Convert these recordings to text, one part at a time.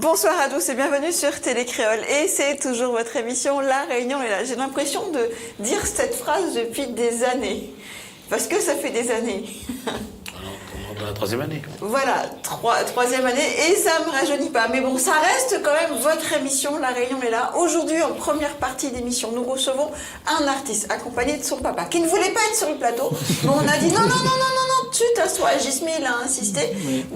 Bonsoir à tous et bienvenue sur Télé Créole. Et c'est toujours votre émission La Réunion est là. J'ai l'impression de dire cette phrase depuis des années. Parce que ça fait des années. Dans la troisième année. Voilà, troisième année et ça me rajeunit pas. Mais bon, ça reste quand même votre émission, La Réunion est là. Aujourd'hui, en première partie d'émission, nous recevons un artiste accompagné de son papa qui ne voulait pas être sur le plateau. Mais on a dit non, tu t'assois. Gismil a insisté.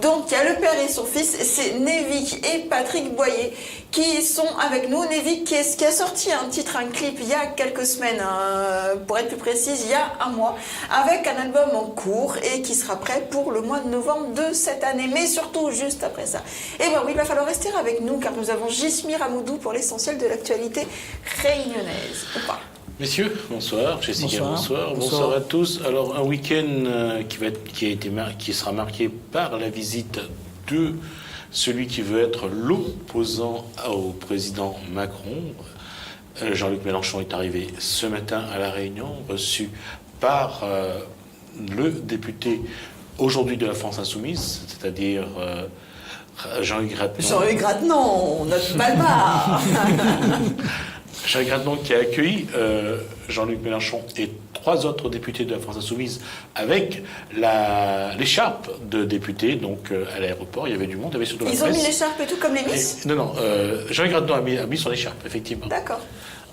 Donc, il y a le père et son fils, c'est Névic et Patrick Boyer qui sont avec nous. Névic qui a sorti un clip il y a quelques semaines, pour être plus précise, il y a un mois, avec un album en cours et qui sera prêt pour le mois de novembre de cette année, mais surtout juste après ça. Et bien oui, il va falloir rester avec nous car nous avons Gismi Ramoudou pour l'essentiel de l'actualité réunionnaise. Ou pas. Messieurs, bonsoir. Jessica, bonsoir à tous. Alors, un week-end qui sera marqué par la visite de celui qui veut être l'opposant au président Macron. Jean-Luc Mélenchon est arrivé ce matin à La Réunion, reçu par le député aujourd'hui de la France Insoumise, c'est-à-dire Jean-Luc Grattenon. Jean-Luc Grattenon, notre malbar. Jean-Luc Grattenon qui a accueilli Jean-Luc Mélenchon et 3 autres députés de la France Insoumise avec l'écharpe de député, donc à l'aéroport, il y avait du monde, il y avait surtout la presse. Ils ont mis l'écharpe et tout comme les Miss. Non, Jean-Luc Grattenon a mis son écharpe, effectivement. D'accord.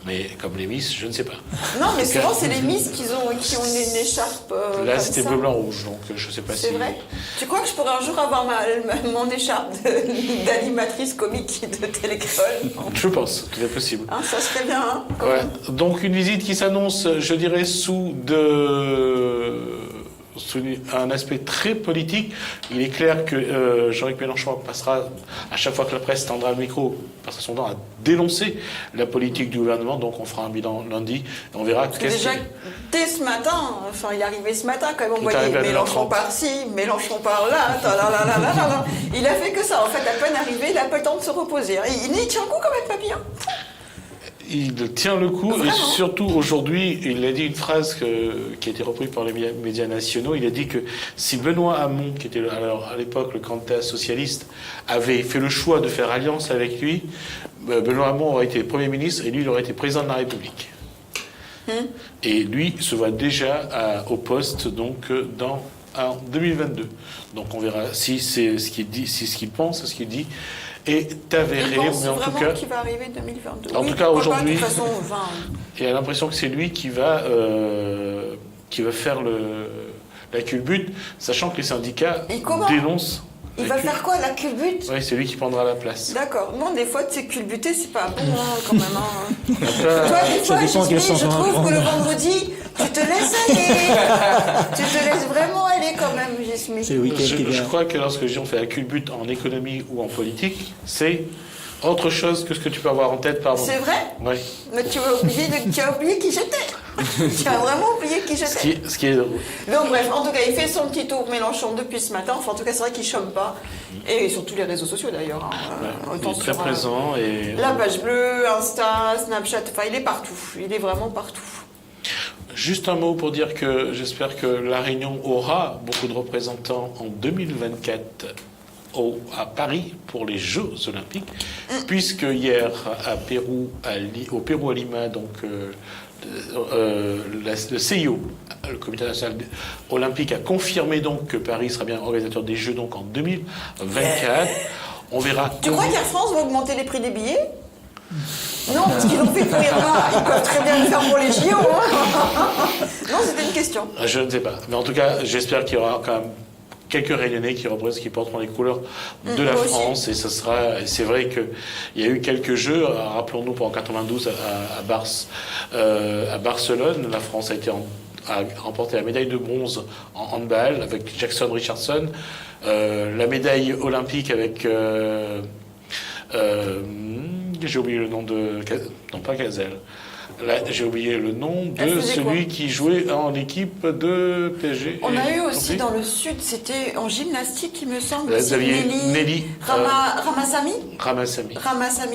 Mais comme les Miss, je ne sais pas. Non, mais souvent c'est les Miss qui ont une écharpe. Là, c'était bleu, blanc, rouge, donc je ne sais pas si. C'est vrai. Tu crois que je pourrais un jour avoir mon écharpe d'animatrice comique de Télécréole? Je pense, tout est possible. Hein, ça serait bien. Hein, ouais. Donc une visite qui s'annonce, je dirais, sous un aspect très politique. Il est clair que Jean-Luc Mélenchon passera, à chaque fois que la presse tendra le micro, passera son temps à dénoncer la politique du gouvernement. Donc on fera un bilan lundi et on verra qu'est-ce déjà, dès ce matin, enfin il est arrivé ce matin quand même, on voyait Mélenchon par-ci, Mélenchon par-là, il a fait que ça. En fait, à peine arrivé, il n'a pas le temps de se reposer. Il tient le coup quand même, papy. Il tient le coup. Vraiment. Et surtout aujourd'hui, il a dit une phrase qui a été reprise par les médias nationaux. Il a dit que si Benoît Hamon, qui était alors à l'époque le candidat socialiste, avait fait le choix de faire alliance avec lui, Benoît Hamon aurait été Premier ministre et lui, il aurait été président de la République. Et lui se voit déjà au poste donc en 2022. Donc on verra si c'est ce qu'il dit, si ce qu'il pense, ce qu'il dit est avéré, mais en tout cas, qu'il va arriver 2022. En tout cas, aujourd'hui, de toute façon, il a l'impression que c'est lui qui va faire la culbute, sachant que les syndicats dénoncent. Il va faire quoi, la culbute? Oui, c'est lui qui prendra la place. D'accord. Non, des fois, tu sais, culbuter, c'est pas bon, quand même. Toi, des fois, je trouve que le vendredi, tu te laisses aller. Tu te laisses vraiment aller, quand même, Gismi. Je crois que lorsque on fait la culbute en économie ou en politique, c'est autre chose que ce que tu peux avoir en tête par moment. C'est vrai? Oui. Mais tu as oublié qui j'étais. Tu as vraiment oublié qui j'étais. Ce qui est drôle. Donc bref, en tout cas, il fait son petit tour Mélenchon depuis ce matin. Enfin, en tout cas, c'est vrai qu'il chôme pas. Et sur tous les réseaux sociaux, d'ailleurs. Il est très présent. Et la page bleue, Insta, Snapchat, enfin, il est partout. Il est vraiment partout. Juste un mot pour dire que j'espère que La Réunion aura beaucoup de représentants en 2024 à Paris pour les Jeux Olympiques, puisque hier au Pérou à Lima, donc le CIO, le Comité national olympique, a confirmé donc que Paris sera bien organisateur des Jeux donc en 2024. On verra. Tu crois qu'Air France va augmenter les prix des billets? Non, parce qu'ils l'ont fait pour Irma. Ils peuvent très bien le faire pour les JO. Non, c'était une question. Je ne sais pas. Mais en tout cas, j'espère qu'il y aura quand même quelques Réunionnais qui porteront les couleurs de la France. Aussi. Et c'est vrai qu'il y a eu quelques jeux. Rappelons-nous, pour en 92 à Barcelone, la France a remporté la médaille de bronze en handball avec Jackson Richardson, la médaille olympique avec j'ai oublié le nom de... Non, pas Gazelle. Là, j'ai oublié le nom de celui qui jouait en équipe de PSG. On a eu aussi dans le sud, c'était en gymnastique, il me semble. Nelly Ramassamy.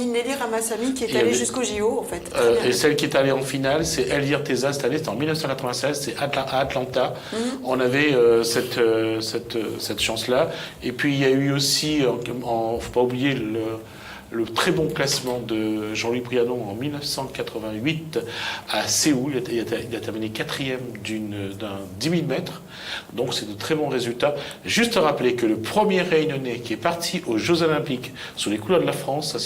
Nelly Ramassamy, qui est allée jusqu'au JO, en fait. Et celle qui est allée en finale, c'est Elvire Teza. Cette année, c'était en 1996, c'est à Atlanta. On avait cette chance-là. Et puis, il y a eu aussi, faut pas oublier le très bon classement de Jean-Louis Briançon en 1988 à Séoul. Il a terminé 4e d'un 10 000 mètres. Donc c'est de très bons résultats. Juste à rappeler que le premier Réunionnais qui est parti aux Jeux Olympiques sous les couleurs de la France,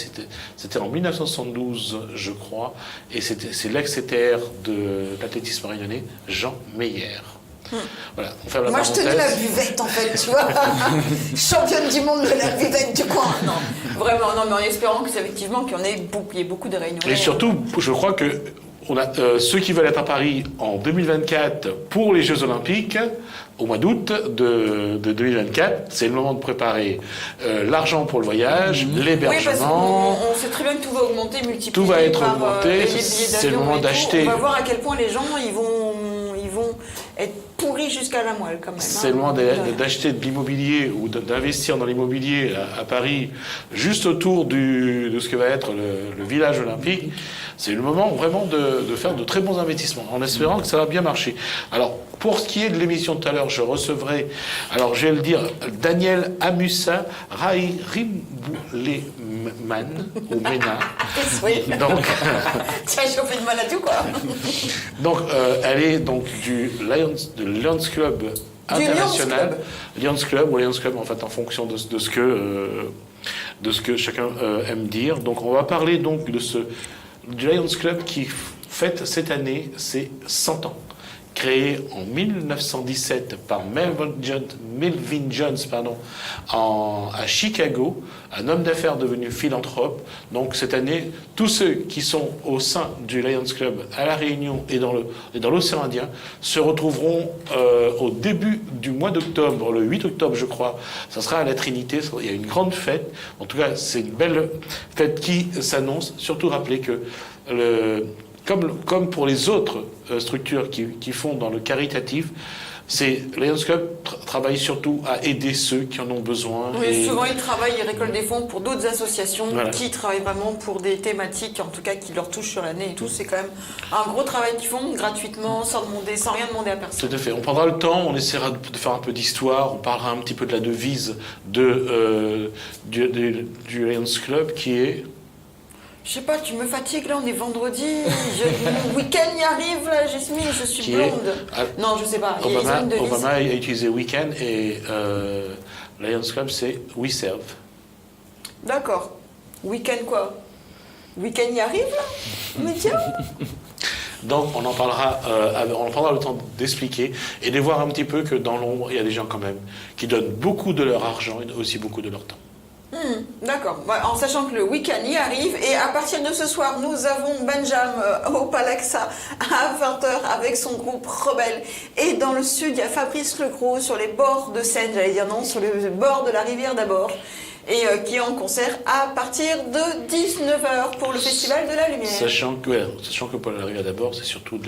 c'était en 1972, je crois, et c'est l'ex-CTR de l'athlétisme réunionnais, Jean Meyer. Voilà, moi je tenais la buvette en fait, tu vois. Championne du monde de la buvette du coin. Non, vraiment, non, mais en espérant que c'est effectivement qu'il y ait beaucoup de réunions. Et surtout, je crois que ceux qui veulent être à Paris en 2024 pour les Jeux Olympiques, au mois d'août de 2024, c'est le moment de préparer l'argent pour le voyage, l'hébergement. Oui, parce qu'on sait très bien que tout va augmenter, multiplié. Tout va être augmenté, c'est le moment d'acheter. On va voir à quel point les gens ils vont être pourris jusqu'à la moelle quand même. C'est le moment d'acheter de l'immobilier ou d'investir dans l'immobilier à Paris, juste autour de ce que va être le village olympique. C'est le moment vraiment de faire de très bons investissements, en espérant que ça va bien marcher. Alors, pour ce qui est de l'émission de tout à l'heure, je recevrai, alors je vais le dire, Daniel Amusa Raïrimbouleman, ou Mena. Oui. Donc, tu as chauffé de maladie ou quoi? Donc, elle est donc du Lions Club international. Lions Club ou Lions Club, en fait, en fonction de ce que chacun aime dire. Donc, on va parler donc du Lions Club qui fête cette année ses 100 ans. Créé en 1917 par Melvin Jones à Chicago, un homme d'affaires devenu philanthrope. Donc cette année, tous ceux qui sont au sein du Lions Club à La Réunion et dans l'océan Indien se retrouveront au début du mois d'octobre, le 8 octobre je crois. Ça sera à la Trinité, il y a une grande fête. En tout cas, c'est une belle fête qui s'annonce. Surtout rappeler que comme pour les autres structures qui font dans le caritatif, Lions Club travaille surtout à aider ceux qui en ont besoin. Oui, souvent ils récoltent des fonds pour d'autres associations qui travaillent vraiment pour des thématiques, en tout cas qui leur touchent sur l'année et tout. C'est quand même un gros travail qu'ils font gratuitement, sans rien demander à personne. Tout à fait. On prendra le temps, on essaiera de faire un peu d'histoire, on parlera un petit peu de la devise du Lions Club qui est... Je sais pas, tu me fatigues, là, on est vendredi, mon week-end y arrive, là, Jasmine, je suis blonde. Non, je sais pas. Obama a utilisé week-end et Lions Club, c'est We Serve. D'accord. Week-end quoi? Week-end y arrive, là? Mais tiens. Donc, on prendra le temps d'expliquer et de voir un petit peu que dans l'ombre, il y a des gens quand même qui donnent beaucoup de leur argent et aussi beaucoup de leur temps. D'accord, en sachant que le week-end y arrive et à partir de ce soir nous avons Benjamin au Palaxa à 20h avec son groupe Rebelle et dans le sud il y a Fabrice Legros sur les bords de Seine, sur le bord de la rivière d'abord et qui est en concert à partir de 19h pour le Festival de la Lumière. Sachant que pour la rivière d'abord c'est surtout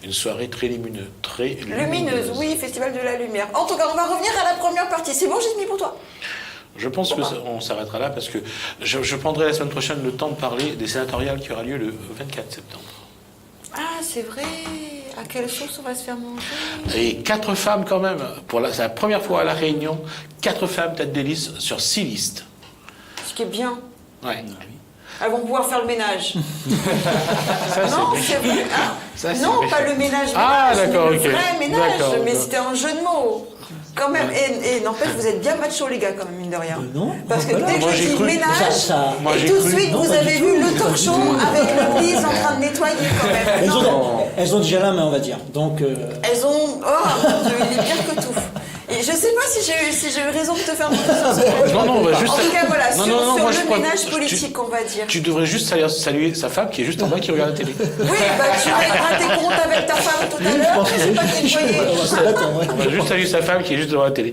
une soirée très lumineuse. Lumineuse, oui, Festival de la Lumière. En tout cas on va revenir à la première partie, c'est bon Jasmine pour toi? Je pense qu'on s'arrêtera là parce que je prendrai la semaine prochaine le temps de parler des sénatoriales qui aura lieu le 24 septembre. Ah, c'est vrai. À quelle sauce on va se faire manger? Et 4 femmes quand même. C'est la première fois à La Réunion, 4 femmes tête de liste sur 6 listes. Ce qui est bien. Ouais. Elles vont pouvoir faire le ménage. Non, c'est vrai. Non, pas le ménage. Ah, d'accord, le ok. vrai ménage, mais c'était un jeu de mots. Quand même, et n'empêche, vous êtes bien macho les gars quand même, mine de rien. Non. Parce que dès que moi, je dis ménage, et tout de suite vous avez vu le talk show avec le Lise en train de nettoyer quand même. Elles ont déjà la main, on va dire. Donc. Elles ont. Oh mon Dieu, il est pire que tout. Et je sais pas si j'ai eu raison de te faire monter sur ce Non, on va juste. En tout cas, voilà, sur le ménage tu, politique, on va dire. Tu devrais juste saluer sa femme qui est juste en bas qui regarde la télé. Oui, bah tu régleras tes comptes avec ta femme tout à l'heure. Je sais pas nettoyer. On va juste saluer sa femme qui est juste devant la télé.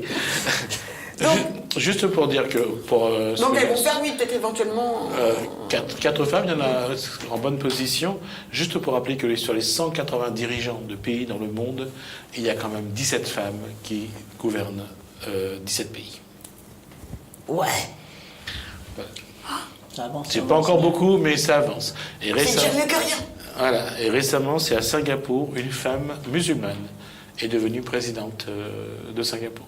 Donc, juste pour dire que... donc elles vont faire, oui, peut-être éventuellement... 4 femmes, il y en a en bonne position. Juste pour rappeler que sur les 180 dirigeants de pays dans le monde, il y a quand même 17 femmes qui gouvernent 17 pays. Ouais. Ça avance. C'est pas encore beaucoup, mais ça avance. C'est déjà mieux que rien. Voilà. Et récemment, c'est à Singapour, une femme musulmane est devenue présidente de Singapour.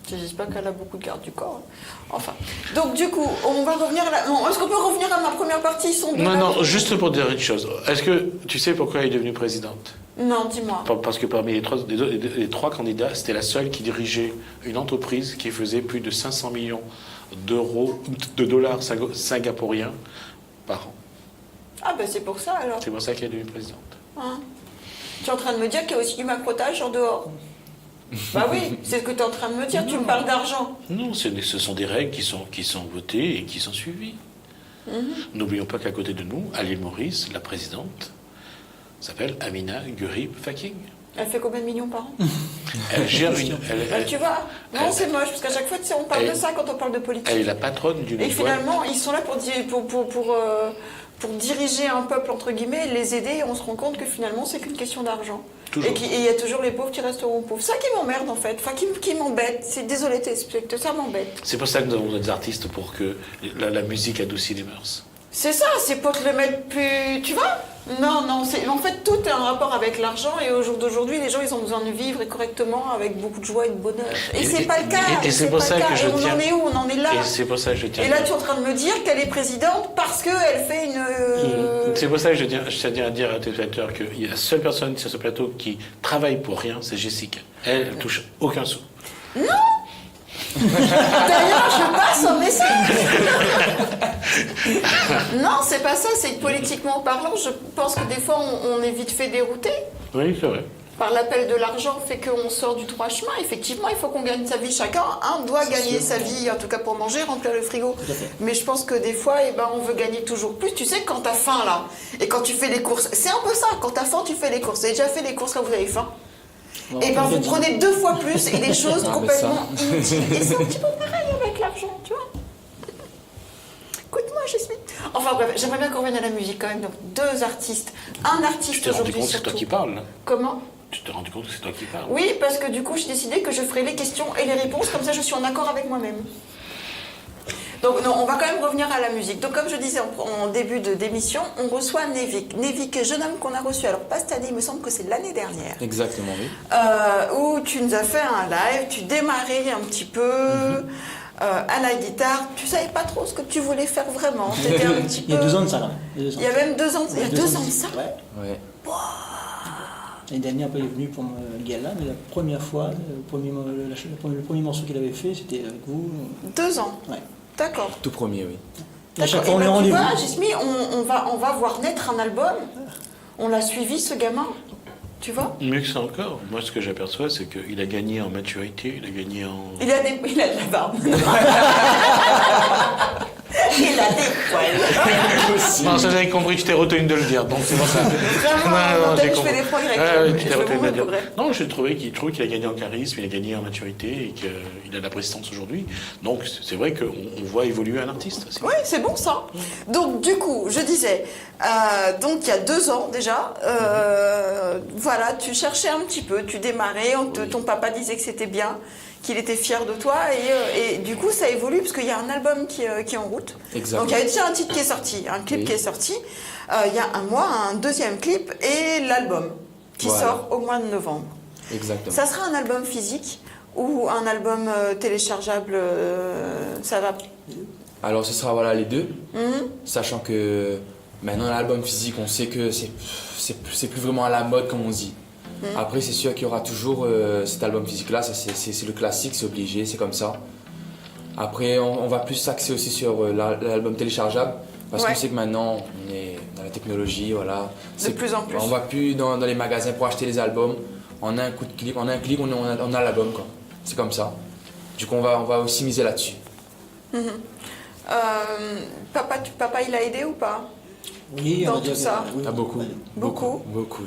J'espère qu'elle a beaucoup de garde du corps. Enfin. Donc, du coup, on va revenir là. Non, est-ce qu'on peut revenir à ma première partie? Non, juste pour dire une chose. Est-ce que tu sais pourquoi elle est devenue présidente? Non, dis-moi. Parce que parmi les trois candidats, c'était la seule qui dirigeait une entreprise qui faisait plus de 500 millions de dollars singapouriens par an. Ah, ben c'est pour ça alors. C'est pour ça qu'elle est devenue présidente. Hein? Tu es en train de me dire qu'il y a aussi du macrotage en dehors? Bah oui, c'est ce que tu es en train de me dire. Tu me parles d'argent. Non, ce sont des règles qui sont votées et qui sont suivies. N'oublions pas qu'à côté de nous, à l'île Maurice, la présidente s'appelle Amina Gurib Faking. Elle fait combien de millions par an? Elle gère tu vois? Non, c'est moche, parce qu'à chaque fois, tu sais, on parle de ça quand on parle de politique. Elle est la patronne d'une Et finalement, ils sont là pour diriger un peuple, entre guillemets, et les aider, et on se rend compte que finalement, c'est qu'une question d'argent. Et il y a toujours les pauvres qui resteront pauvres. Ça qui m'emmerde, en fait. Enfin, qui m'embête. Désolé, ça m'embête. C'est pour ça que nous avons des artistes, pour que la musique adoucisse les mœurs. C'est ça, c'est pour te le mettre plus... Tu vois? Non, en fait, tout est en rapport avec l'argent, et au jour d'aujourd'hui, les gens, ils ont besoin de vivre correctement, avec beaucoup de joie et de bonheur. Et c'est pas le cas. Et c'est pour ça que je tiens... On en est où? On en est là. Et c'est pour ça que je tiens... Et là, tu es en train de me dire qu'elle est présidente parce qu'elle fait une... C'est pour ça que je tiens à dire à tes spectateurs que la seule personne sur ce plateau qui travaille pour rien, c'est Jessica. Elle touche aucun sou. Non. D'ailleurs, je passe un message. Non, c'est pas ça, c'est que politiquement parlant, je pense que des fois, on est vite fait dérouté. Oui, c'est vrai. Par l'appel de l'argent fait qu'on sort du droit chemin. Effectivement, il faut qu'on gagne sa vie. Chacun doit gagner sa vie, en tout cas pour manger, remplir le frigo. Mais je pense que des fois, on veut gagner toujours plus. Tu sais, quand t'as faim, là, et quand tu fais les courses, c'est un peu ça. Quand t'as faim, tu fais les courses. Vous avez déjà fait les courses quand vous avez faim? Et vous prenez 2 fois plus et des choses complètement inutiles. Et c'est un petit peu pareil avec l'argent, tu vois. Écoute-moi, Jasmine. Enfin bref, j'aimerais bien qu'on revienne à la musique quand même. Donc 2 artistes. Un artiste aujourd'hui. Tu t'es rendu compte que c'est toi qui parles, là? Comment? Tu t'es rendu compte que c'est toi qui parles? Oui, parce que du coup, j'ai décidé que je ferai les questions et les réponses. Comme ça, je suis en accord avec moi-même. Donc non, on va quand même revenir à la musique. Donc comme je disais en début d'émission, on reçoit Nevik. Nevik, jeune homme qu'on a reçu, alors pas cette année, il me semble que c'est l'année dernière. Exactement, oui. Où tu nous as fait un live, tu démarrais un petit peu à la guitare. Tu savais pas trop ce que tu voulais faire vraiment. T'étais un petit peu... Il y a 2 ans de ça, là. Il y a même 2 ans, il y a 2 ans de ça. Ouais. L'année dernière, il est venu pour le gala, mais la première fois, le premier morceau qu'il avait fait, c'était avec vous. 2 ans. Ouais. D'accord. Tout premier, oui. À chaque fois, Et on est tu rendez-vous. vois, Jasmine, on va voir naître un album. On l'a suivi, ce gamin. Tu vois? Mieux que ça encore, moi ce que j'aperçois, c'est qu'il a gagné en maturité, il a gagné en... Il a de la barbe. Il a des poils. Non, ça j'avais compris, tu t'es retenu de le dire, donc c'est pour ça. Vraiment, j'ai je compris. fais des progrès. Tu t'es Je fais retenu de beaucoup le de dire. progrès. Non, je trouve qu'il a gagné en charisme, il a gagné en maturité et qu'il a de la prestance aujourd'hui. Donc c'est vrai qu'on voit évoluer un artiste. Oui, c'est bon ça. Donc du coup, je disais, donc il y a 2 ans déjà, voilà, tu cherchais un petit peu, tu démarrais, ton papa disait que c'était bien, qu'il était fier de toi, et du coup ça évolue parce qu'il y a un album qui est en route. Exactement. Donc il y a déjà un titre qui est sorti, un clip qui est sorti, il y a un mois, un 2e clip et l'album qui sort au mois de novembre. Exactement. Ça sera un album physique ou un album téléchargeable, ça va? Alors ce sera les 2, sachant que maintenant l'album physique, on sait que c'est plus vraiment à la mode comme on dit. Après c'est sûr qu'il y aura toujours cet album physique là, c'est le classique, c'est obligé, c'est comme ça. Après on va plus s'axer aussi sur l'album téléchargeable, parce qu'on sait que maintenant on est dans la technologie, voilà. De plus en plus. On va plus dans les magasins pour acheter les albums, on a un coup de clip, on a un clic, on a l'album quoi. C'est comme ça. Du coup on va aussi miser là-dessus. Papa, il a aidé ou pas? Oui, dans on va tout dire ça. oui, Beaucoup. Beaucoup.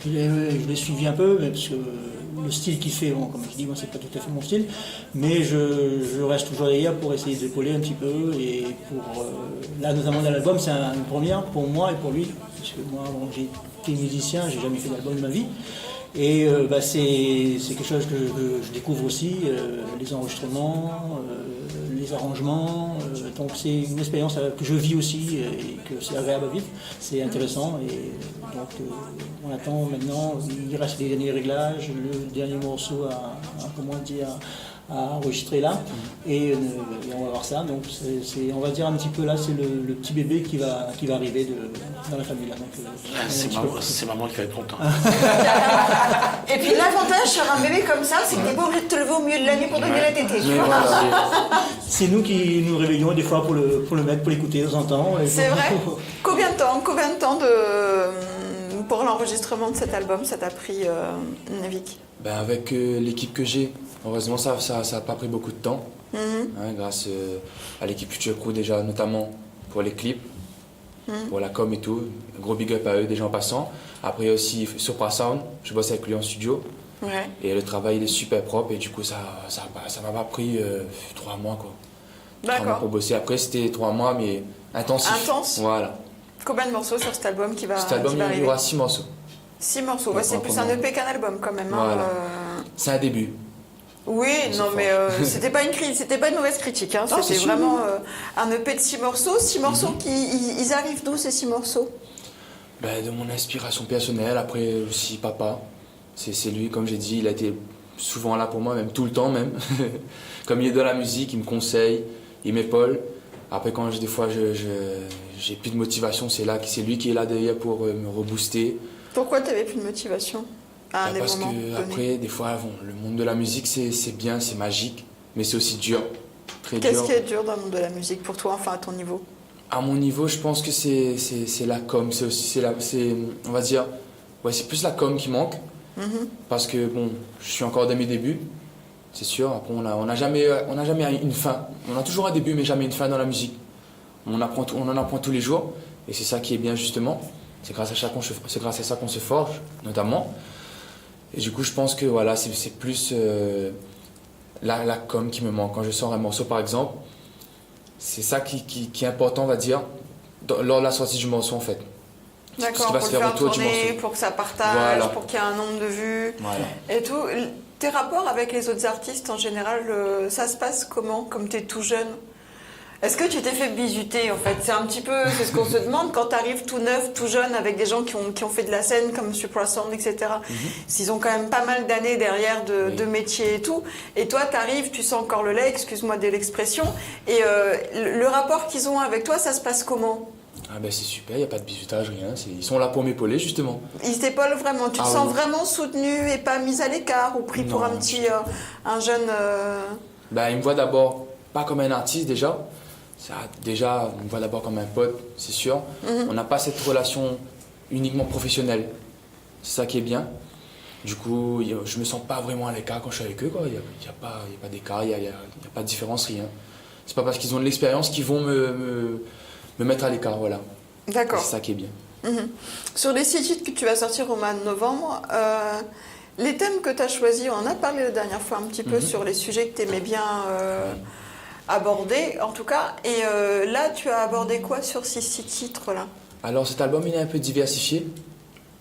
Je l'ai suivi un peu, mais parce que le style qu'il fait, bon, comme je dis, moi c'est pas tout à fait mon style, mais je reste toujours derrière pour essayer d'épauler un petit peu, et pour là notamment dans l'album, c'est une première pour moi et pour lui, parce que moi bon, j'ai été musicien, j'ai jamais fait d'album de ma vie. Et c'est quelque chose que je découvre aussi, les enregistrements, les arrangements. Donc c'est une expérience que je vis aussi et que c'est agréable à vivre. C'est intéressant. Et donc on attend maintenant, il reste les derniers réglages, le dernier morceau enregistrer là. Et on va voir ça. Donc on va dire un petit peu là, c'est le petit bébé qui va arriver dans la famille. Là. Donc, c'est maman qui va être content. Et puis l'avantage sur un bébé comme ça, c'est que t'es pas obligé de te lever au milieu de la nuit pour donner la tétée. Tu vois. C'est nous qui nous réveillons des fois pour le mettre, pour l'écouter de temps en temps. C'est vrai. Combien de temps pour l'enregistrement de cet album, ça t'a pris, Vic? Ben avec l'équipe que j'ai, heureusement ça n'a pas pris beaucoup de temps. Hein, grâce à l'équipe Future Crew déjà, notamment pour les clips, pour la com et tout. Gros big up à eux déjà en passant. Après aussi Sopra Sound, je bosse avec lui en studio. Ouais. Et le travail il est super propre et du coup ça m'a pas pris 3 mois quoi. 3 mois pour bosser. Après c'était 3 mois mais intensif. Intense. Voilà. Combien de morceaux sur cet album qui va Cet album il y aura 6 morceaux. 6 morceaux, ouais, c'est plus un EP qu'un album quand même. Voilà. Hein, C'est un début. Oui, non mais c'était pas une mauvaise critique, hein. Non, c'était vraiment un EP de 6 morceaux. 6 morceaux ils arrivent d'où ces 6 morceaux? Ben, de mon inspiration personnelle, après aussi papa. C'est lui, comme j'ai dit, il a été souvent là pour moi, même tout le temps même. Comme il est dans la musique, il me conseille, il m'épaule. Après quand des fois j'ai plus de motivation, c'est lui qui est là derrière pour me rebooster. Pourquoi tu n'avais plus de motivation à des parce moments que donnés? après, des fois, bon, le monde de la musique, c'est bien, c'est magique, mais c'est aussi dur, très Qu'est-ce dur. qui est dur dans le monde de la musique pour toi, enfin à ton niveau? À mon niveau, je pense que c'est la com, on va dire, ouais, c'est plus la com qui manque, parce que bon, je suis encore dans mes débuts, c'est sûr. Après, on n'a jamais une fin. On a toujours un début, mais jamais une fin dans la musique. On en apprend tous les jours, et c'est ça qui est bien justement. C'est grâce à ça qu'on se forge, notamment. Et du coup, je pense que voilà, c'est plus la com qui me manque. Quand je sors un morceau, par exemple, c'est ça qui est important, on va dire, lors de la sortie du morceau, en fait. D'accord, qui va pour se le faire faire autour du tourner, morceau. pour que ça partage, Voilà. pour qu'il y ait un nombre de vues Voilà. et tout. Tes rapports avec les autres artistes, en général, ça se passe comment, comme tu es tout jeune? Est-ce que tu t'es fait bisuter en fait? C'est ce qu'on se demande quand tu arrives tout neuf, tout jeune, avec des gens qui ont fait de la scène comme Supra Sound, etc. S'ils ont quand même pas mal d'années derrière de métier et tout. Et toi, tu arrives, tu sens encore le lait, excuse-moi de l'expression. Et le rapport qu'ils ont avec toi, ça se passe comment? Ah ben c'est super, il n'y a pas de bisutage, rien. Ils sont là pour m'épauler, justement. Ils t'épaulent vraiment? Tu te sens vraiment soutenu et pas mis à l'écart ou pris pour un petit, un jeune... Ben, ils me voient d'abord pas comme un artiste déjà. Déjà, on me voit d'abord comme un pote, c'est sûr. On n'a pas cette relation uniquement professionnelle. C'est ça qui est bien. Du coup, je me sens pas vraiment à l'écart quand je suis avec eux. Il n'y a pas d'écart, il n'y a pas de différence, rien. C'est pas parce qu'ils ont de l'expérience qu'ils vont me mettre à l'écart, voilà. D'accord. C'est ça qui est bien. Sur les 6 titres que tu vas sortir au mois de novembre, les thèmes que tu as choisis, on en a parlé la dernière fois un petit peu sur les sujets que tu aimais bien aborder, en tout cas. Et là, tu as abordé quoi sur ces 6 titres-là? Alors cet album, il est un peu diversifié.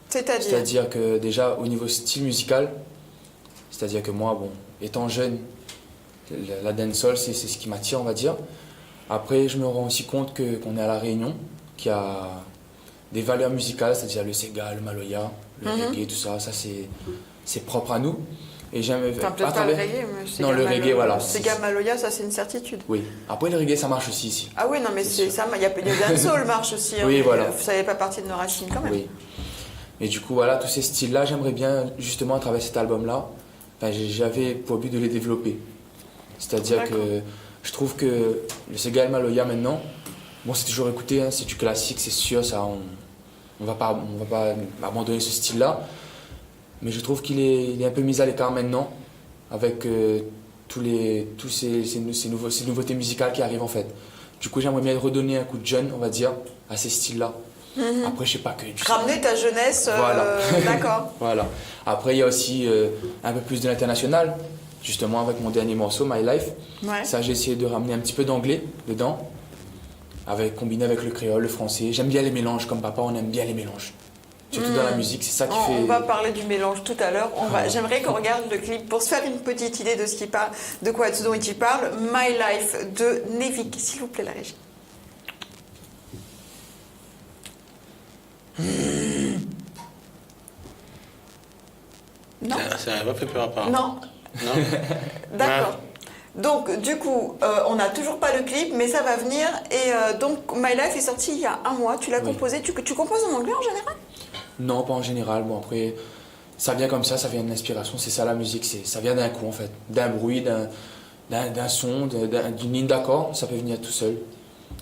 C'est-à-dire que déjà, au niveau style musical, c'est-à-dire que moi, bon, étant jeune, la dancehall, c'est ce qui m'attire, on va dire. Après, je me rends aussi compte qu'on est à La Réunion, qu'il y a des valeurs musicales, c'est-à-dire le Sega, le Maloya, le reggae, tout ça, c'est propre à nous. Et j'aime peut-être pas le reggae, mais non, le reggae, voilà. Sega Maloya, ça c'est une certitude. Oui. Après, le reggae, ça marche aussi ici. Ah oui, non, mais c'est ça, il y a le dancehall marche aussi. Oui, voilà. Ça n'est pas partie de nos racines quand même. Oui. Et du coup, voilà, tous ces styles-là, j'aimerais bien, justement, à travers cet album-là, j'avais pour but de les développer. C'est-à-dire que je trouve que le Sega et le Maloya maintenant, bon, c'est toujours écouté, hein, c'est du classique, c'est sûr, ça, on va pas abandonner ce style-là. Mais je trouve qu'il est un peu mis à l'écart maintenant, avec tous ces nouveautés musicales qui arrivent en fait. Du coup, j'aimerais bien redonner un coup de jeune, on va dire, à ces styles-là. Après, je sais pas que... Ramener ta jeunesse, voilà. D'accord. Voilà. Après, il y a aussi un peu plus de l'international, justement avec mon dernier morceau, My Life. Ouais. Ça, j'ai essayé de ramener un petit peu d'anglais dedans, combiné avec le créole, le français. J'aime bien les mélanges, comme papa, on aime bien les mélanges. Surtout dans la musique, c'est ça qui fait... On va parler du mélange tout à l'heure. J'aimerais qu'on regarde le clip pour se faire une petite idée de ce dont il parle. My Life de Nevik, s'il vous plaît, la régie. Non. Ça n'a pas fait peur à part. Non. Non. D'accord. Donc, du coup, on n'a toujours pas le clip, mais ça va venir. Et donc, My Life est sorti il y a un mois. Tu l'as composé. Tu composes en anglais en général? Non, pas en général. Bon, après, ça vient comme ça vient d'une inspiration. C'est ça la musique, ça vient d'un coup en fait. D'un bruit, d'un son, d'une ligne d'accord, ça peut venir tout seul.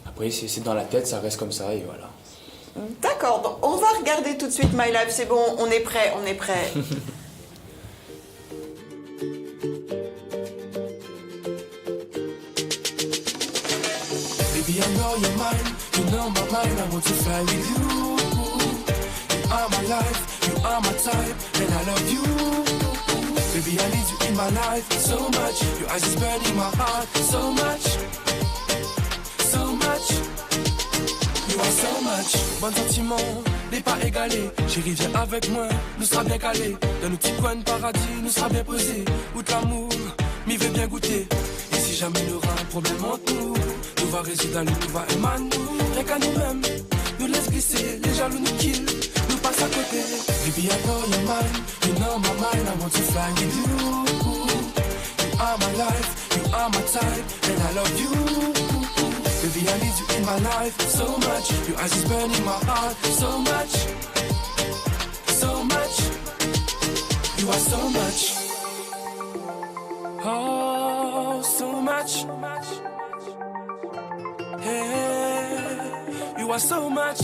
Après, c'est dans la tête, ça reste comme ça et voilà. D'accord, donc on va regarder tout de suite My Life. C'est bon, on est prêt. Baby, I know you're mine, you know my mind, I want to fly with you. You are my life, you are my type, and I love you. Baby, I need you in my life so much, your eyes is burning my heart so much, so much. You are so much. Bon sentiment, n'est pas égalé. Chérie, viens avec moi, nous sera bien calé. Dans nos petits coins de paradis, nous sera bien posé. Outre l'amour, m'y veut bien goûter. Et si jamais il y aura un problème entre nous, nous va résider à nous, nous va émaner. Rien qu'à nous-mêmes, nous laisse glisser. Les jaloux nous kill, nous passent à côté. Baby, I know you're mine, you know my mind, I want to fly with you. You are my life, you are my type, and I love you. Baby, I need you in my life so much. Your eyes is burning my heart so much, so much. You are so much. Oh, so much. Hey, you are so much.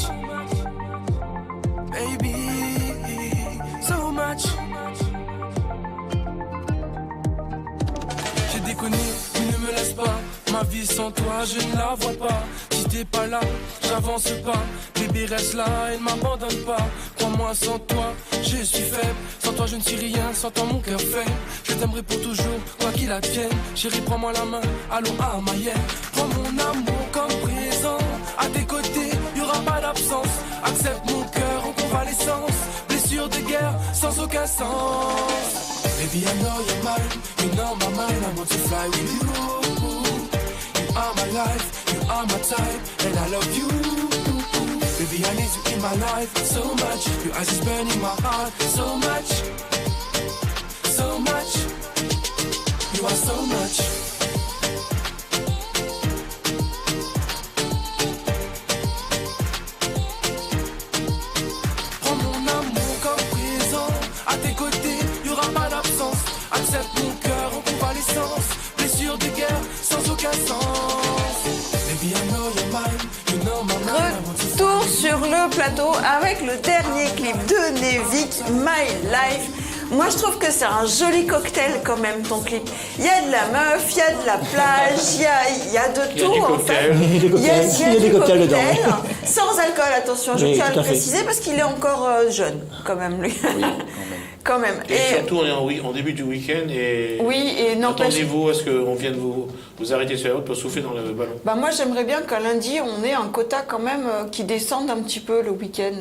Baby, so much. J'ai déconné, mais ne me laisse pas. Ma vie sans toi, je ne la vois pas. Si t'es pas là, j'avance pas. Bébé reste là, elle m'abandonne pas. Crois-moi, sans toi, je suis faible. Sans toi, je ne suis rien, sans toi, mon cœur fait. Je t'aimerai pour toujours, quoi qu'il advienne. Chérie, prends-moi la main, allons à Mayenne. Prends mon amour comme présent. À tes côtés, y aura pas d'absence. Accepte mon cœur en convalescence. Blessure de guerre, sans aucun sens. Baby, I know you're mine, you know my mind, I want to fly with you. You are my life, you are my type, and I love you. Baby, I need you in my life so much. Your eyes is burning my heart so much, so much. You are so much. Prends mon amour comme présent. À tes côtés, y aura pas d'absence. Accepte mon cœur en convalescence. Blessure de guerre sans aucun sens. Baby, I know you're mine, you know my mind, I want to fly. Retour sur le plateau avec le dernier clip de Nevik, My Life. Moi, je trouve que c'est un joli cocktail quand même, ton clip. Il y a de la meuf, il y a de la plage, il y a de Il y a tout du en cocktail. fait. Il y a des cocktails dedans. Sans alcool, attention, je Oui, tiens à tout le à fait. préciser parce qu'il est encore jeune quand même, lui. Oui, quand même. Quand même. Et surtout, on est en début du week-end et Oui, et n'empêche. attendez-vous à ce qu'on vienne vous arrêter sur la route pour souffler dans le ballon. Bah moi j'aimerais bien qu'à lundi on ait un quota quand même qui descende un petit peu le week-end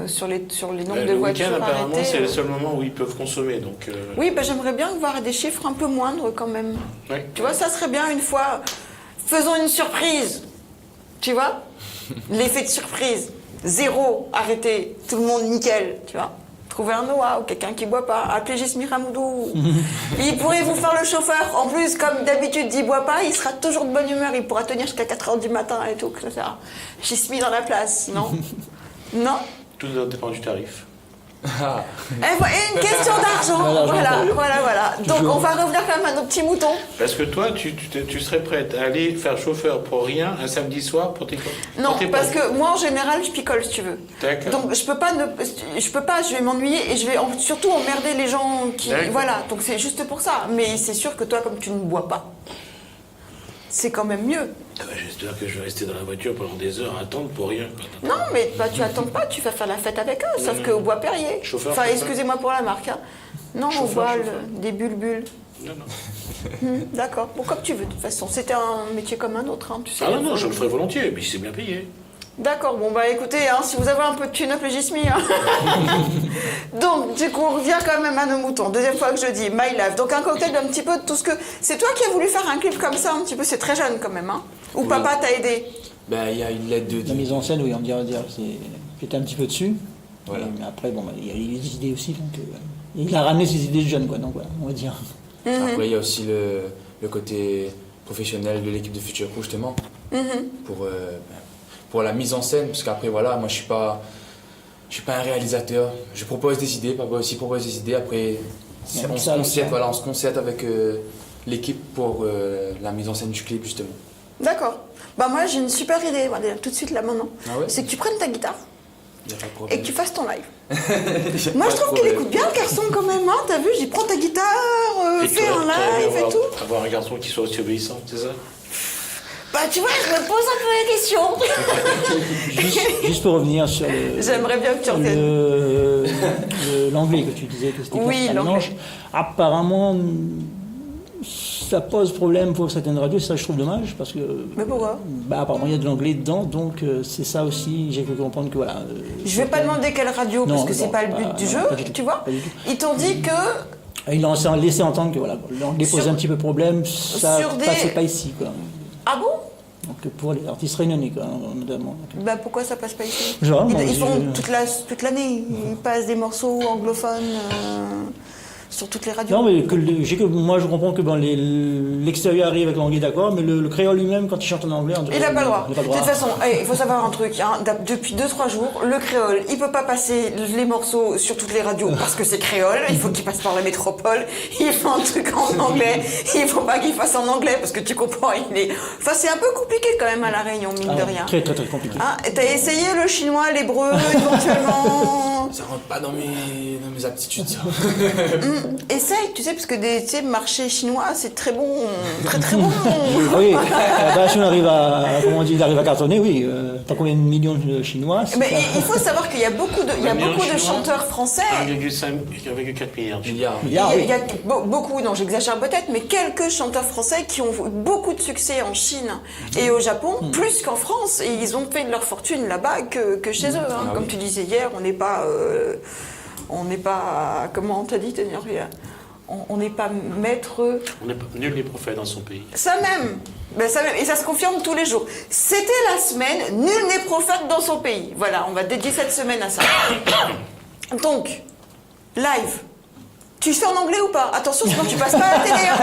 sur les nombres de Le voitures week-end, apparemment, arrêtées. c'est le seul moment où ils peuvent consommer. Donc, Oui, bah j'aimerais bien voir des chiffres un peu moindres quand même. ouais. Tu vois, ça serait bien une fois. Faisons une surprise. Tu vois, l'effet de surprise. 0, arrêtez, tout le monde nickel, tu vois. Trouver un Noah ou quelqu'un qui boit pas. Appelez Jesmi Ramoudou. Il pourrait vous faire le chauffeur. En plus, comme d'habitude, il boit pas, il sera toujours de bonne humeur. Il pourra tenir jusqu'à 4h du matin et tout. Jesmi dans la place, non? Non? Tout dépend du tarif. Ah. Et une question d'argent. Voilà. Donc on va revenir quand même à nos petits moutons. Parce que toi, tu serais prête à aller faire chauffeur pour rien un samedi soir pour tes Non, pour tes parce potes. que moi en général je picole si tu veux. D'accord. Donc je peux pas, je vais m'ennuyer et je vais surtout emmerder les gens qui. D'accord. Voilà, donc c'est juste pour ça. Mais c'est sûr que toi, comme tu ne bois pas, c'est quand même mieux. Ah bah, j'espère que je vais rester dans la voiture pendant des heures à attendre pour rien. Non, mais bah, tu attends pas, tu vas faire la fête avec eux, sauf qu'au bois Perrier. Chauffeur, Enfin, chauffeur. excusez-moi pour la marque. Hein. Non, on Chauffeur, boit chauffeur. des bulles. Non, non. D'accord, bon, comme tu veux, de toute façon. C'était un métier comme un autre, hein, tu sais. Ah non, je le ferai volontiers, mais c'est bien payé. D'accord, bon bah écoutez, hein, si vous avez un peu de thune, appelez Jesmi. Hein. Donc, du coup, on revient quand même à nos moutons. Deuxième fois que je dis My Life. Donc, un cocktail d'un petit peu de tout ce que. C'est toi qui as voulu faire un clip comme ça, un petit peu, c'est très jeune quand même, hein. Ou Oui. papa t'a aidé? Ben, il y a une lettre de. La mise en scène, oui, on dirait, j'étais un petit peu dessus. Voilà. Mais après, bon, bah, il y a eu des idées aussi. Donc, il a ramené ses idées de jeune, quoi. Donc, voilà, on va dire. Après, il y a aussi le côté professionnel de l'équipe de Future Crew justement, pour la mise en scène, parce qu'après voilà, moi je suis pas un réalisateur, je propose des idées, papa aussi propose des idées, après on se concerte avec l'équipe pour la mise en scène du clip justement. D'accord. Bah moi j'ai une super idée, voilà, tout de suite là maintenant. Ah ouais? C'est que tu prennes ta guitare Y a pas de et problème. que tu fasses ton live. Y a Moi pas je de trouve qu'il problème. écoute bien le garçon quand même, hein, t'as vu, j'ai prends ta guitare, Et fais un live et tout. Avoir un garçon qui soit aussi obéissant, c'est ça? Bah tu vois, je me pose un peu la question. Juste pour revenir sur J'aimerais bien que tu reviennes. l'anglais que tu disais que c'était Oui, un l'anglais. mélange. Apparemment, ça pose problème pour certaines radios, ça je trouve dommage parce que Mais pourquoi? bah, apparemment il y a de l'anglais dedans, donc c'est ça aussi, j'ai cru comprendre que voilà. Je vais pas demander quelle radio parce Non, que c'est non, pas le but du jeu, pas du tout, tu vois. pas du tout. Ils t'ont dit que Ils l'ont laissé entendre que voilà, l'anglais posait Sur- un petit peu problème, ça sur des- passait pas ici quoi. ah bon? Donc pour les artistes réunionnais quoi, notamment. Bah pourquoi ça passe pas ici? Genre, moi, Ils font j'ai- toute l'année, ils passent des morceaux anglophones sur toutes les radios. Non, mais moi je comprends que bon, l'extérieur arrive avec l'anglais d'accord, mais le créole lui-même, quand il chante en anglais, Il n'a pas le droit. il n'a pas le De toute droit. façon, il faut savoir un truc. Hein, depuis 2-3 jours, le créole, il peut pas passer les morceaux sur toutes les radios parce que c'est créole. Il faut qu'il passe par la métropole. Il fait un truc en anglais. Il faut pas qu'il fasse en anglais parce que tu comprends. Enfin, c'est un peu compliqué quand même à La Réunion, mine de Ah, rien. très très très compliqué. Hein, t'as essayé le chinois, l'hébreu, éventuellement. Ça rentre pas dans mes aptitudes ça. Essaye, tu sais, parce que tu sais, marché chinois, c'est très bon, très très bon. Ah oui, bah, si on arrive à cartonner, oui. T'as combien de millions de Chinois c'est Mais pas- il faut savoir qu'il y a beaucoup de Chinois, chanteurs français. 1,4 milliard. Milliards. Milliards, oui. Il y a beaucoup, non j'exagère peut-être, mais quelques chanteurs français qui ont beaucoup de succès en Chine et au Japon, plus qu'en France, et ils ont fait de leur fortune là-bas que chez eux. Hein. Ah Comme oui. tu disais hier, on n'est pas, comment on t'a dit, Tania, on n'est pas maître. On n'est pas nul les prophètes dans son pays. Ça même. Ben, ça même, et ça se confirme tous les jours. C'était la semaine, nul n'est prophète dans son pays. Voilà, on va dédier cette semaine à ça. Donc, live. Tu fais en anglais ou pas? Attention, sinon tu passes pas à la télé. Hein.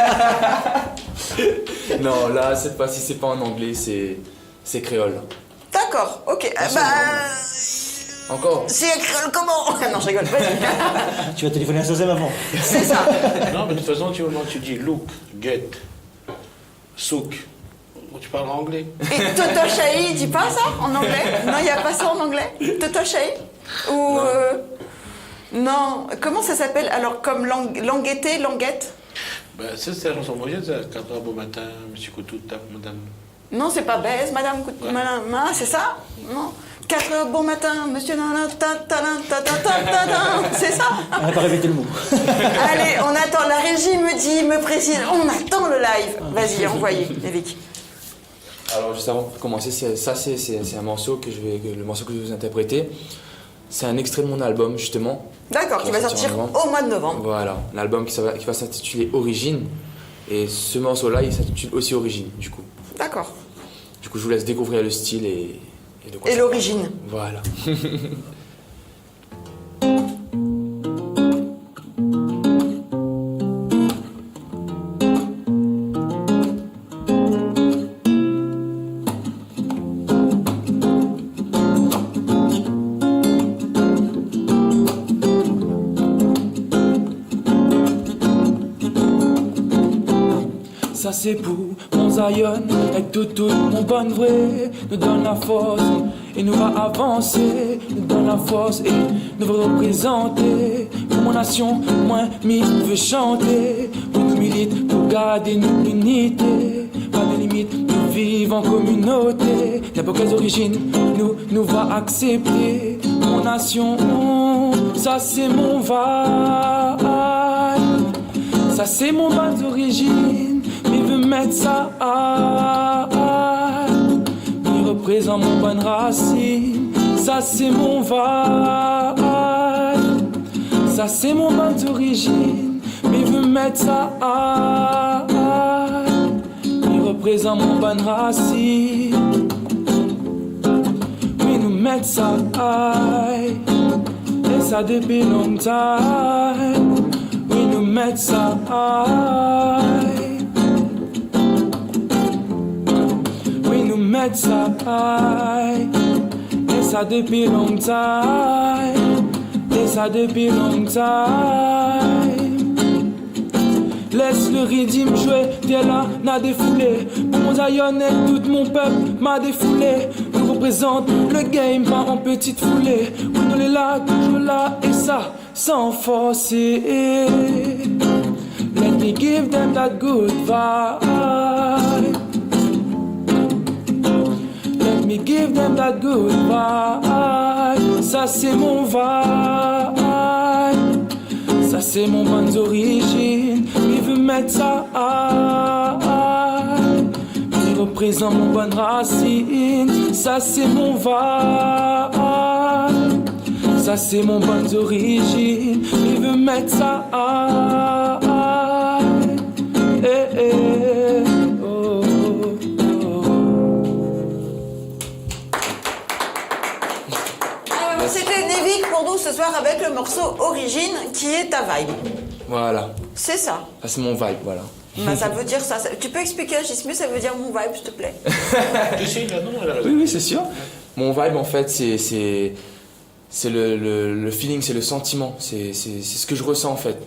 Non, là cette fois-ci c'est pas en anglais, c'est créole. D'accord, ok. c'est Encore. C'est créole comment? Non, je rigole, vas-y. Tu vas téléphoner à Sazem avant. C'est ça. Non, mais de toute façon, tu dis look, get, souk. Tu parles en anglais. Et Totochaï, il dit pas ça en anglais? Non, il n'y a pas ça en anglais? Totochaï? Ou. Non, comment ça s'appelle? Alors, comme languetté, languette? Ben, ça, c'est la chanson moyenne, ça. 4 heures beau matin, monsieur Coutou tape, madame. Non, c'est pas baise, madame, madame, hein, c'est ça? Non. 4 heures, bon matin, monsieur nana, ta ta ta ta ta ta ta, c'est ça? On n'a pas répété le mot. Allez, on attend, la régie me précise, on attend le live. Vas-y, envoyez, Eric. Alors juste avant de commencer, c'est un morceau le morceau que je vais vous interpréter. C'est un extrait de mon album justement. D'accord, qui va sortir en novembre. au mois de novembre. Voilà, l'album qui va s'intituler Origine. Et ce morceau-là, il s'intitule aussi Origine, du coup. D'accord. Du coup, je vous laisse découvrir le style et de quoi Et ça l'origine. parle. Voilà. Ça c'est pour mon Zion, avec tout mon bon vrai, nous donne la force et nous va avancer, nous donne la force et nous va représenter. Pour mon nation, moi, veux chanter, pour nous milite, pour garder notre unité, pas de limite, nous vivons en communauté, n'importe quelle origine, nous va accepter. Mon nation, ça c'est mon vibe, ça c'est mon base d'origine. Mais veut mettre ça il représente mon bonne racine. Ça c'est mon vibe, ça c'est mon bonne d'origine. Mais veut mettre ça il représente mon bonne racine. Oui nous mettre ça et ça depuis longtemps. Oui nous mettre ça mettre ça high. Et ça depuis long time. Et ça depuis long time. Laisse le rythme jouer, t'es là, n'a défoulé. Pour mon Zionette, tout mon peuple m'a défoulé. On représente le game par en petite foulée. Oui, on est là, toujours là, et ça, sans forcer. Let me give them that good vibe. Let me give them that good vibe. Ça c'est mon vibe. Ça c'est mon bonne origine. Il veut mettre ça high. Il représente mon bonne racine. Ça c'est mon vibe. Ça c'est mon bonne origine. Il veut mettre ça high. Eh, eh, oh, oh. C'était Nevik pour nous ce soir avec le morceau Origine qui est ta vibe. Voilà, C'est ça. ça c'est mon vibe, voilà. Bah, ça veut dire ça. Tu peux expliquer à Gismus, ça veut dire mon vibe, s'il te plaît. Tu sais, là, non, elle a raison. Oui, oui, c'est sûr. Mon vibe, en fait, c'est le feeling, c'est le sentiment, c'est ce que je ressens, en fait.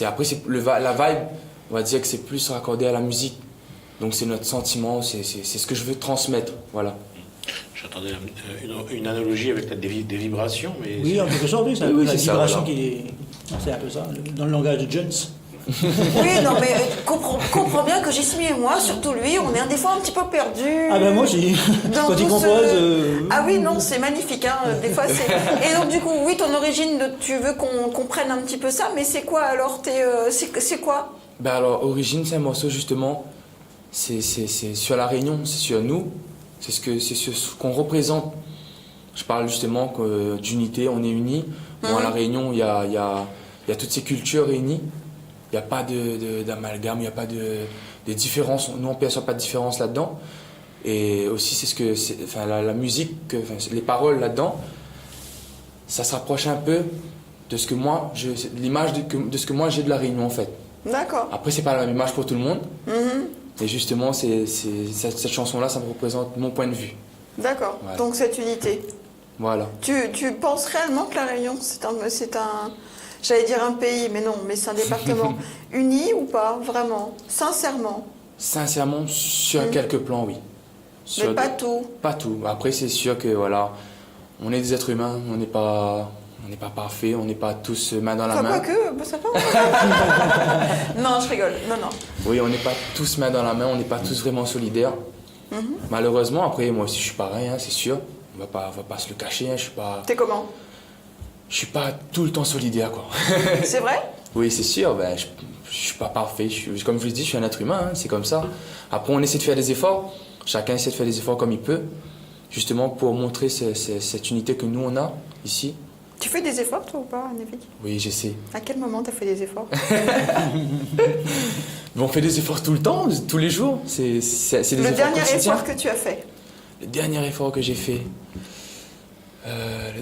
Après, la vibe, on va dire que c'est plus raccordé à la musique. Donc c'est notre sentiment, c'est ce que je veux transmettre, voilà. J'attendais une analogie avec des vibrations, mais... Oui, en quelque sorte, oui, c'est Oui, la c'est ça, vibration voilà. qui est. C'est un peu ça, dans le langage de Jones. Oui, non, mais comprends bien que Gismus et moi, surtout lui, on est des fois un petit peu perdus. Ah ben moi, j'ai. Dans Quand il tout ce- compose. Ah oui, non, c'est magnifique. Hein. Des fois, c'est. Et donc, du coup, oui, ton origine, tu veux qu'on comprenne un petit peu ça, mais c'est quoi alors c'est quoi? Ben alors, Origine, c'est un morceau, justement, c'est sur la Réunion, c'est sur nous, c'est sur ce qu'on représente. Je parle justement d'unité, on est unis. Bon, à la Réunion, il y a toutes ces cultures réunies. Il n'y a pas d'amalgame, il n'y a pas de différence. Nous, on ne perçoit pas de différence là-dedans. Et aussi, la musique, les paroles là-dedans, ça se rapproche un peu de ce que moi, l'image de ce que moi j'ai de la Réunion, en fait. D'accord. Après, c'est pas la même image pour tout le monde. Mhm. Et justement, cette chanson-là, ça me représente mon point de vue. D'accord. Ouais. Donc, cette unité. Voilà. Tu penses réellement que la Réunion, c'est un j'allais dire un pays, mais non, mais c'est un département uni ou pas, vraiment, sincèrement? Sincèrement, sur quelques plans, oui. Mais pas tout. Pas tout. Après, c'est sûr que voilà, on est des êtres humains, on n'est pas parfaits, on n'est pas tous main dans la Enfin, main. quoique, bah, ça va. Non, je rigole. Non, non. Oui, on n'est pas tous main dans la main, on n'est pas tous vraiment solidaires. Malheureusement, après, moi aussi, je suis pareil, hein, c'est sûr. On va pas se le cacher, hein, T'es comment? je suis pas tout le temps solidaire, quoi. C'est vrai? Oui, c'est sûr, ben, je suis pas parfait. Comme je vous dis, je suis un être humain, hein, c'est comme ça. Après, on essaie de faire des efforts. Chacun essaie de faire des efforts comme il peut, justement pour montrer cette unité que nous, on a ici. Tu fais des efforts, toi, ou pas, Nevik? Oui, j'essaie. À quel moment t'as fait des efforts? Mais on fait des efforts tout le temps, tous les jours. C'est des Le efforts dernier quotidiens. effort que tu as fait? Le dernier effort que j'ai fait.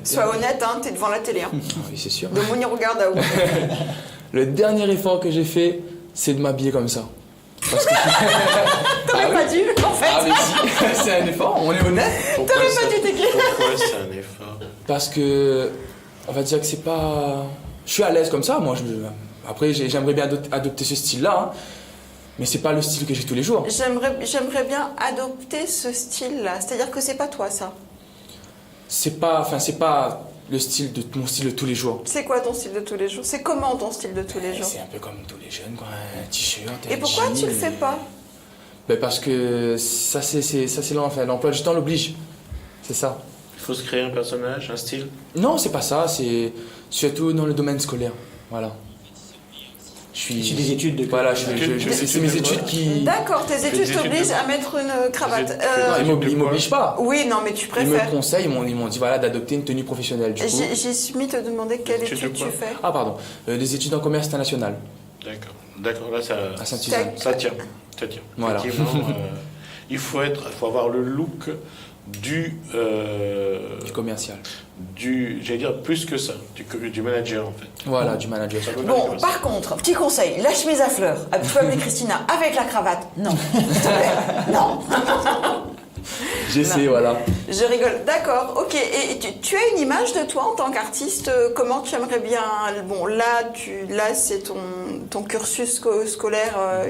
Sois honnête, hein, t'es devant la télé. Hein. Ah oui, c'est sûr. De Mouni regarde à où? Le dernier effort que j'ai fait, c'est de m'habiller comme ça. Parce que... T'aurais pas dû, en fait. Ah mais si, c'est un effort, on est honnête. Pourquoi T'aurais pas dû t'éclairer. Pourquoi c'est un effort? Parce que, on va dire que c'est pas... Je suis à l'aise comme ça, moi. Après, j'aimerais bien adopter ce style-là, hein. Mais c'est pas le style que j'ai tous les jours. J'aimerais bien adopter ce style-là. C'est-à-dire que c'est pas toi, ça. C'est pas mon style de tous les jours. C'est quoi ton style de tous les jours? C'est comment ton style de tous les jours? C'est un peu comme tous les jeunes, quoi. Un t-shirt, Et pourquoi tu le fais pas? Ben parce que ça c'est l'emploi du temps l'oblige. C'est ça. Il faut se créer un personnage, un style. Non, c'est pas ça, c'est surtout dans le domaine scolaire. Voilà. C'est des études de. Voilà, Tu- c'est mes études qui... D'accord, tes études études t'obligent de- à mettre une cravate. Des études- Ils m'obligent pas. Oui, non, mais tu Ils me préfères. conseillent, ils m'ont dit voilà, d'adopter une tenue professionnelle. Du coup. J'ai soumis te demander quelle Études de étude tu quoi? fais. Ah pardon, des études en commerce international D'accord, là ça, à Saint-Suzanne. ça tient. Ça tient. Voilà. Effectivement, il faut avoir le look du commercial. j'allais dire plus que ça, du manager en fait. Voilà, du manager. Ça peut Bon, faire comme ça. par contre, petit conseil, la chemise à fleurs, tu peux appeler Christina avec la cravate. Non, s'il te plaît. Non. J'essaie, voilà. Je rigole. D'accord, ok. Et tu as une image de toi en tant qu'artiste. Comment tu aimerais bien... Bon, là c'est ton cursus scolaire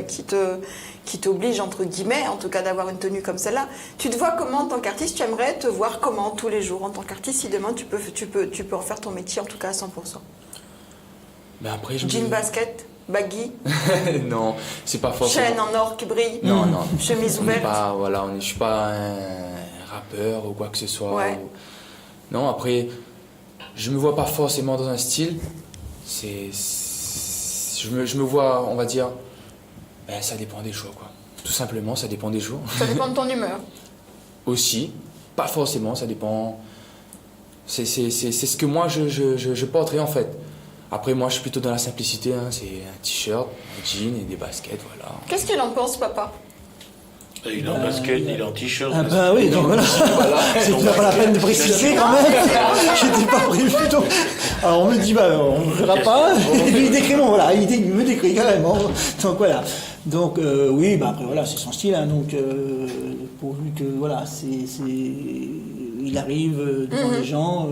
qui t'oblige, entre guillemets, en tout cas, d'avoir une tenue comme celle-là. Tu te vois comment en tant qu'artiste? Tu aimerais te voir comment tous les jours en tant qu'artiste, si demain tu peux en faire ton métier, en tout cas à 100%? Mais après, Jean basket, baggy, non, c'est pas forcément... chaîne en or qui brille, Non. chemise On est ouverte. pas, voilà, je suis pas un rappeur ou quoi que ce soit. Ouais. Non, après, je me vois pas forcément dans un style. Je me vois, on va dire, ça dépend des jours, quoi. Tout simplement, ça dépend des jours. Ça dépend de ton humeur. Aussi, pas forcément, ça dépend. C'est ce que moi je porterai en fait. Après, moi, je suis plutôt dans la simplicité. Hein. C'est un t-shirt, un jean et des baskets, voilà. Qu'est-ce qu'il en pense, papa? Il est en basket, il est en t-shirt. Ah bah oui, donc voilà. C'est pas la peine de préciser quand même. J'étais pas prévu. Donc. Alors on me dit, on ne verra pas. Il décrit, bon, voilà, il me décrit carrément. Donc voilà. Donc oui, après voilà, c'est son style. Hein, donc pourvu que voilà, il arrive devant les gens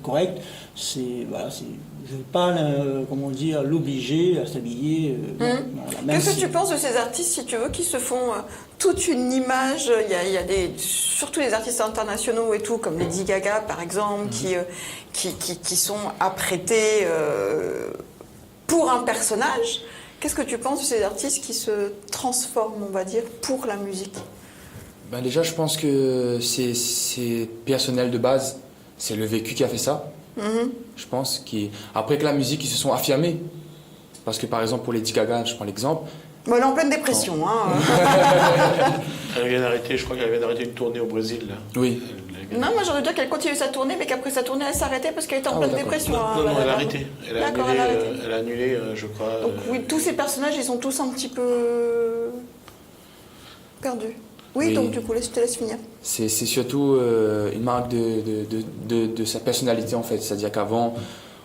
correct. Voilà, je ne vais pas, comment dire, l'obliger à s'habiller. Qu'est-ce que tu penses de ces artistes, si tu veux, qui se font toute une image? Il y a surtout les artistes internationaux et tout, comme Lady Gaga par exemple, qui sont apprêtés pour un personnage. Qu'est-ce que tu penses de ces artistes qui se transforment, on va dire, pour la musique? Déjà, je pense que c'est personnel de base. C'est le vécu qui a fait ça. Je pense après que la musique, ils se sont affirmés. Parce que par exemple, pour Lady Gaga, je prends l'exemple. Bon, elle est en pleine dépression. Hein. Elle vient d'arrêter, je crois qu'elle vient d'arrêter une tournée au Brésil. Là. Oui. Non, moi j'aurais dit qu'elle continue sa tournée, mais qu'après sa tournée, elle s'arrêtait parce qu'elle était en pleine dépression. Non, elle a arrêté. Elle a annulé, je crois. Donc oui, tous ces personnages, ils sont tous un petit peu perdus. Oui, donc du coup, je te laisse finir. C'est surtout une marque de sa personnalité en fait. C'est-à-dire qu'avant,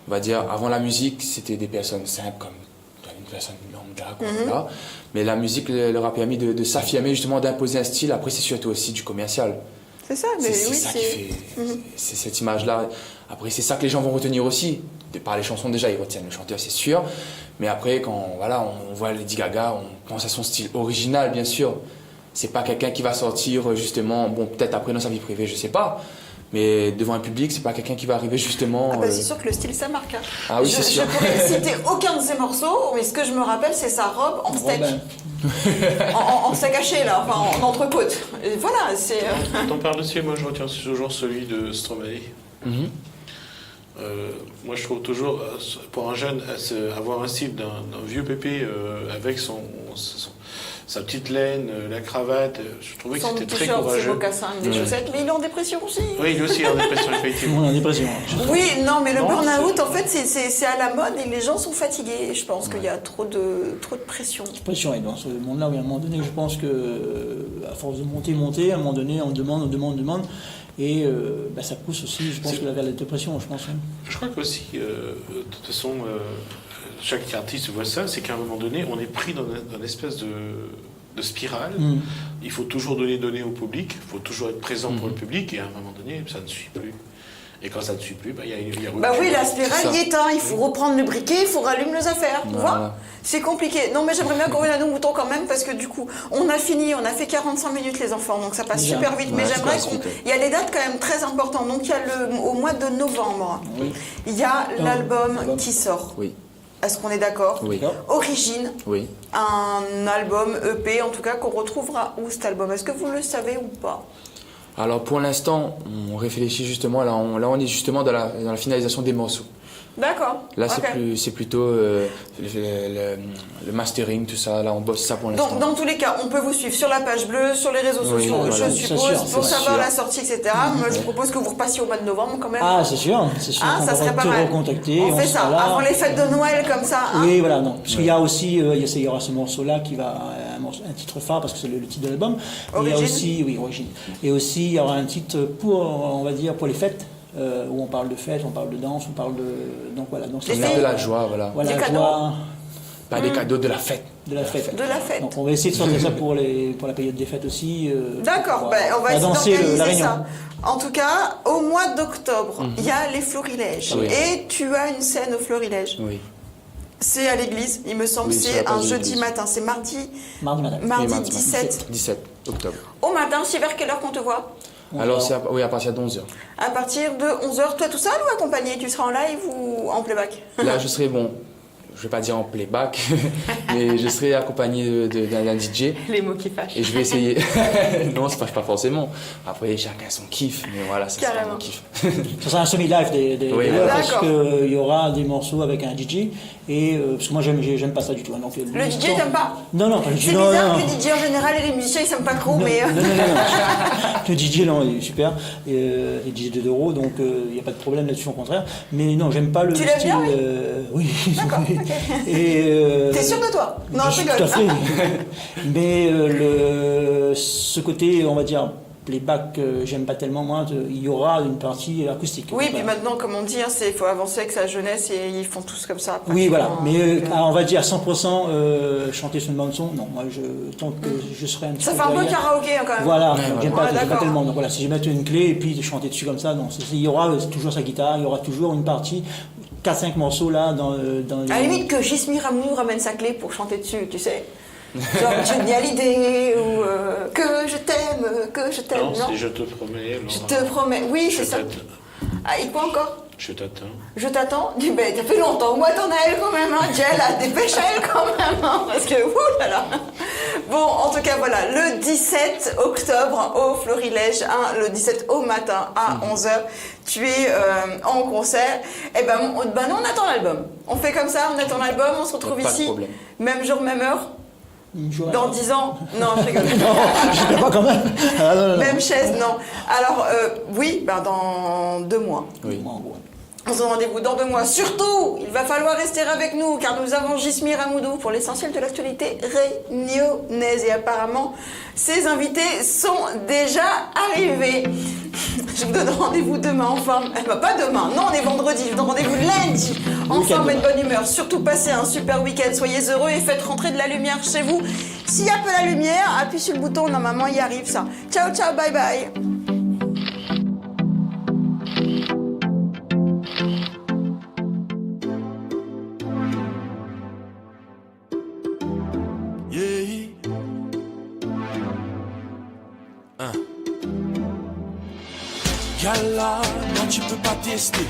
on va dire, avant la musique, c'était des personnes simples comme une personne lambda, voilà. Mais la musique leur a permis de s'affirmer, justement, d'imposer un style. Après, c'est surtout aussi du commercial. C'est ça, mais c'est oui, ça qui fait. C'est cette image-là. Après, c'est ça que les gens vont retenir aussi. Par les chansons, déjà, ils retiennent le chanteur, c'est sûr. Mais après, quand on voit Lady Gaga, on pense à son style original, bien sûr. C'est pas quelqu'un qui va sortir justement, bon peut-être après dans sa vie privée, je sais pas, mais devant un public, c'est pas quelqu'un qui va arriver justement... c'est sûr que le style ça marque. Hein. Ah oui, c'est sûr. Je pourrais citer aucun de ses morceaux, mais ce que je me rappelle, c'est sa robe en steak. en steak haché là, enfin en entrecôte. Et voilà, c'est... Quand on parle dessus, moi je retiens toujours celui de Stromae. Moi je trouve toujours, pour un jeune, avoir un style d'un vieux pépé avec sa petite laine, la cravate, je trouvais que c'était très courageux. Son mocassins, des chaussettes, mais il est en dépression aussi. Oui, il est aussi en dépression, effectivement. On est en dépression. Oui, non, mais le burn-out, en fait, c'est à la mode et les gens sont fatigués. Je pense qu'il y a trop de pression. Pression, et dans ce monde-là, oui, à un moment donné, je pense que à force de monter, à un moment donné, on demande. Et ça pousse aussi, je pense, vers la dépression, je pense. Hein. Je crois qu'aussi, de toute façon, chaque artiste voit ça, c'est qu'à un moment donné, on est pris dans une espèce de spirale. Il faut toujours donner au public, il faut toujours être présent pour le public, et à un moment donné, ça ne suit plus. Et quand ça ne suit plus, il y a oui, la spirale y est éteint. Il faut reprendre le briquet, il faut rallumer les affaires. Tu vois, c'est compliqué. Non, mais j'aimerais bien qu'on revienne à nos moutons quand même, parce que du coup, on a fait 45 minutes les enfants, donc ça passe super vite. Mais j'aimerais il y a des dates quand même très importantes. Donc il y a au mois de novembre, il y a l'album qui sort. Oui. Est-ce qu'on est d'accord? Oui. Origine. Oui. Un album EP, en tout cas, qu'on retrouvera où cet album? Est-ce que vous le savez ou pas? Alors pour l'instant, on réfléchit justement, là on est justement dans la finalisation des morceaux. D'accord. Là c'est plutôt le mastering, tout ça, là on bosse ça pour l'instant. Donc dans tous les cas, on peut vous suivre sur la page bleue, sur les réseaux sociaux, je suppose, pour savoir la sortie, etc. Moi je propose que vous repassiez au mois de novembre quand même. Ah c'est sûr. Ça serait pas mal. Recontacter. On fait ça, avant les fêtes de Noël comme ça. Hein. Oui, voilà, non. Parce qu'il y a aussi, il y aura ce morceau-là qui va, un titre phare, parce que c'est le titre de l'album. Il y a aussi, Origine. Et aussi, il y aura un titre pour les fêtes. Où on parle de fête, on parle de danse, on parle de... Donc voilà. Donc c'est de la joie, voilà. Voilà, des joie. Pas des cadeaux, de la fête. De la fête. De la fête. Donc on va essayer de sortir ça pour la période des fêtes aussi. D'accord, on va essayer danser la d'organiser Réunion. ça. En tout cas, au mois d'octobre, il y a les florilèges. Oui. Et tu as une scène au florilège. Oui. C'est à l'église, il me semble, Oui, c'est c'est à la un place de jeudi l'église. matin. C'est mardi Mardi matin. Oui, mardi mardi, 17. 17 octobre. Au matin, c'est vers quelle heure qu'on te voit? Alors, c'est à partir de 11h. À partir de 11h, toi tout seul ou accompagné? Tu seras en live ou en playback? Là, je serai, bon, je vais pas dire en playback, mais je serai accompagné d'un DJ. Les mots qui fâchent. Et je vais essayer. Non, ça ne fâche pas forcément. Après, chacun son kiff, mais voilà, ça sera Carrément. mon kiff. Ça sera un semi-live des Oui, deux, voilà. parce D'accord. qu'il y aura des morceaux avec un DJ. Et parce que moi, j'aime pas ça du tout. Hein, donc, Le DJ, t'aimes pas? Non, non, pas le C'est DJ. Non, bizarre non, que non. le DJ en général et les musiciens ils s'aiment pas trop, Non, mais. non, non, non. Le DJ, non, il est super. Et DJ de Doro, donc il n'y a pas de problème là-dessus, au contraire. Mais non, j'aime pas le Tu l'aimes style. bien, oui. D'accord, ok. Et, T'es sûr de toi? Non, je suis rigole. tout à fait. Mais ce côté, on va dire, playback, j'aime pas tellement. Moi, il y aura une partie acoustique. Oui, puis Voilà. maintenant, comme on dit, il faut avancer avec sa jeunesse et ils font tous comme ça. Oui, voilà. pratiquement. Mais on va dire 100% chanter sur une bande son. Non, moi, tant que je serai un petit Ça peu fait un peu derrière. karaoké hein, quand même. Voilà, Ouais, j'aime voilà. pas, Ouais, j'aime pas d'accord. tellement. Donc voilà, si je mets une clé et puis chanter dessus comme ça, non. Il y aura toujours sa guitare, il y aura toujours une partie, 4-5 morceaux là dans À la limite que Gismi Ramou ramène sa clé pour chanter dessus, tu sais. Genre Johnny Hallyday ou que je t'aime, Non, non? c'est je te promets. Laura. Je te promets. Oui, Je c'est ça. t'attends. Ah, et quoi encore? Je t'attends. Je t'attends. Dis, ben, ça fait longtemps. Moi, t'en as elle quand même, hein. Dis, elle a dépêche à elle quand même, hein, parce que, ouh là là. Bon, en tout cas, voilà, le 17 octobre au Florilège, hein, le 17 au matin à 11h, tu es en concert. Et ben, nous, on attend l'album. On fait comme ça, on attend l'album, on se retrouve Pas de ici. problème. Même jour, même heure. une journée. Dans 10 ans. Non, je rigole. Non, je sais pas quand même. Ah, non, non, non. Même chaise, non. Alors, oui, ben, dans 2 mois. Oui. Bon, bon. On se donne rendez-vous dans 2 mois. Surtout, il va falloir rester avec nous car nous avons Gismi Ramoudou pour l'essentiel de l'actualité réunionnaise. Et apparemment, ces invités sont déjà arrivés. Je vous donne rendez-vous demain en forme. Pas demain, non, on est vendredi. Je vous donne rendez-vous lundi en forme et de bonne humeur. Surtout passez un super week-end. Soyez heureux et faites rentrer de la lumière chez vous. S'il y a peu la lumière, appuyez sur le bouton. Normalement, il y arrive ça. Ciao, ciao, bye bye. Yeah. Gala, non tu peux pas tester.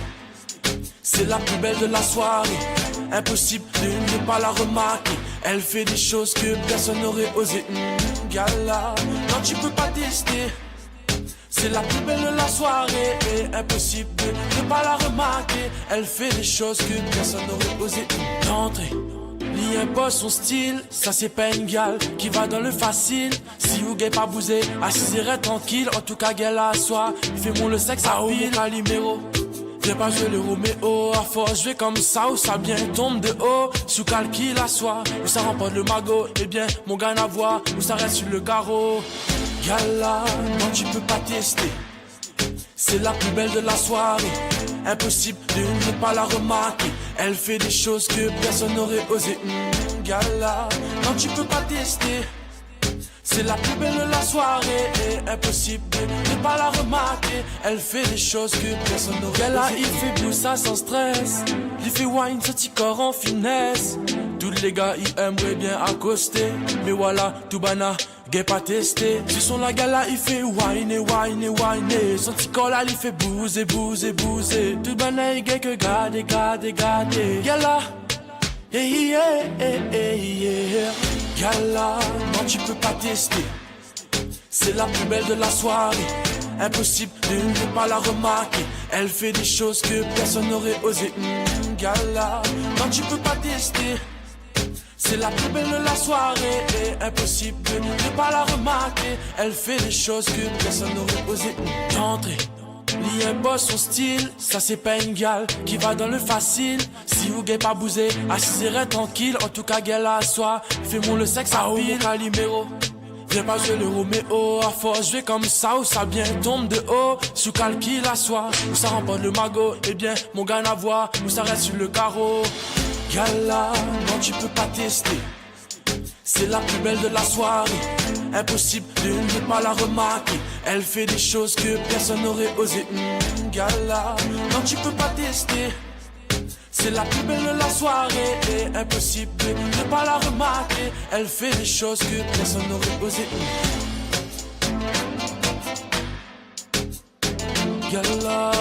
C'est la plus belle de la soirée. Impossible de ne pas la remarquer. Elle fait des choses que personne n'aurait osé. Gala, non tu peux pas tester. C'est la plus belle de la soirée. Et impossible de ne pas la remarquer. Elle fait des choses que personne n'aurait osé d'entrer. Li impose son style, ça c'est pas une gale qui va dans le facile. Si vous gagne pas bouser, assise tranquille. En tout cas, gale à soi, fais-moi le sexe à pile. Calimero, viens pas jouer le Roméo. À force, je vais comme ça, ou ça bien tombe de haut. Sous calcul à soi, ou ça remporte le magot. Eh bien, mon gars n'a voix, ou ça reste sur le carreau. Gala, non tu peux pas tester. C'est la plus belle de la soirée. Impossible de ne pas la remarquer. Elle fait des choses que personne n'aurait osé. Gala, non tu peux pas tester. C'est la plus belle de la soirée. Et impossible de ne pas la remarquer. Elle fait des choses que personne n'aurait osé. Gala, il fait tout ça sans stress. Il fait wine, ce petit corps en finesse. Tous les gars, ils aimeraient bien accoster. Mais voilà, tout bana. Gay pas testé, ce son la gala il fait wine et wine et wine et son petit corps là il fait bouger, bouger, bouger. Tout banane gay que garder, garder, garder. Gala, yeah, yeah, yeah, yeah. Gala, non tu peux pas tester. C'est la plus belle de la soirée. Impossible de ne pas la remarquer. Elle fait des choses que personne n'aurait osé. Gala, non tu peux pas tester. C'est la plus belle de la soirée et impossible de ne pas la remarquer. Elle fait des choses que personne n'aurait osé d'entrer. Li impose son style, ça c'est pas une gale qui va dans le facile. Si vous gagne pas bouser, assise tranquille. En tout cas, gale à soi, fais-moi le sexe à pile. Calimero, viens pas jouer le Roméo. À force, je vais comme ça, ou ça bien tombe de haut. Sous calcul à soi, ou ça remporte le magot. Eh bien, mon gars n'a voix, ou ça reste sur le carreau. Gala, non tu peux pas tester. C'est la plus belle de la soirée. Impossible de ne pas la remarquer. Elle fait des choses que personne n'aurait osé. Gala, non tu peux pas tester. C'est la plus belle de la soirée. Et impossible de ne pas la remarquer. Elle fait des choses que personne n'aurait osé. Gala.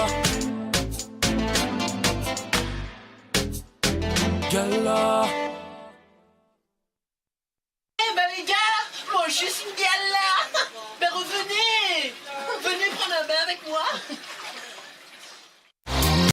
Gala. Eh ben les gars, moi je suis une gala. Ben revenez, venez prendre un bain avec moi.